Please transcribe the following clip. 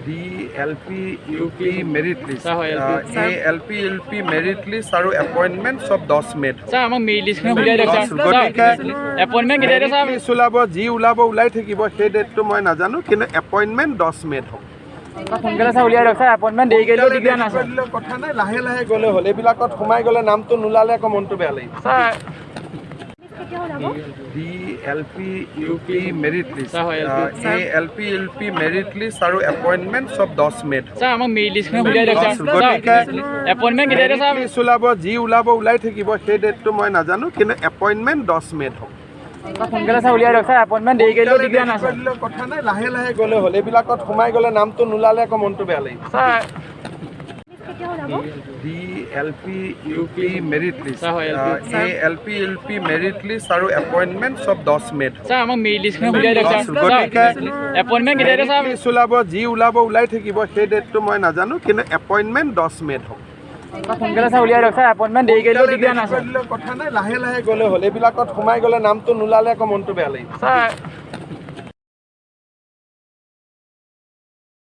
DLP UP merit list ALP UP merit list আৰু appointment চব 10 মে'ত স্যার আমাক মেইল লিষ্টখন উলিয়াই দিয়ক স্যার গতিকে এপইন্টমেন্ট কেতিয়া দিয়ে স্যার লিষ্ট ওলাব যি ওলাব ওলাই থাকিব সেই ডেটটো মই নাজানো কিন্তু এপইণ্টমেণ্ট 10 মে'ত হ'ব সোনকালে স্যার উলিয়াই দিয়ক স্যার এপইন্টমেন্ট দেৰি কৰিলেও দিগদাৰ নাই স্যার কথা নাই লাহে লাহে গ'লে হ'ল এইবিলাকত সোমাই গ'লে নামটো নোলালে আকৌ মনটো বেয়া লাগিব sir DLP UP merit list ALP UP merit list আৰু এপইণ্টমেণ্ট চব 10 মে'ত স্যার আমাক মেইল লিষ্টখন উলিয়াই দিয়ক স্যার গতিকে এপইন্টমেন্ট কেতিয়া দিয়ে স্যার লিষ্ট ওলাব যি ওলাব ওলাই থাকিব সেই ডেটটো মই নাজানো কিন্তু এপইণ্টমেণ্ট 10 মে'ত হ'ব সোনকালে স্যার উলিয়াই দিয়ক স্যার এপইন্টমেন্ট দেৰি কৰিলেও দিগদাৰ নাই স্যার কথা নাই লাহে লাহে গ'লে হ'ল এইবিলাকত সোমাই গ'লে নামটো নোলালে আকৌ মনটো বেয়া লাগিব sir DLP UP merit list ALP UP merit list আৰু এপইণ্টমেণ্ট চব 10 মে'ত স্যার আমাক মেইল লিষ্টখন উলিয়াই দিয়ক স্যার গতিকে এপইন্টমেন্ট কেতিয়া দিয়ে স্যার লিষ্ট ওলাব যি ওলাব ওলাই থাকিব সেই ডেটটো মই নাজানো কিন্তু এপইণ্টমেণ্ট 10 মে'ত হ'ব সোনকালে স্যার উলিয়াই দিয়ক স্যার এপইন্টমেন্ট দেৰি কৰিলেও দিগদাৰ নাই স্যার কথা নাই লাহে লাহে গ'লে হ'ল এইবিলাকত সোমাই গ'লে নামটো নোলালে আকৌ মনটো বেয়া লাগিব স্যার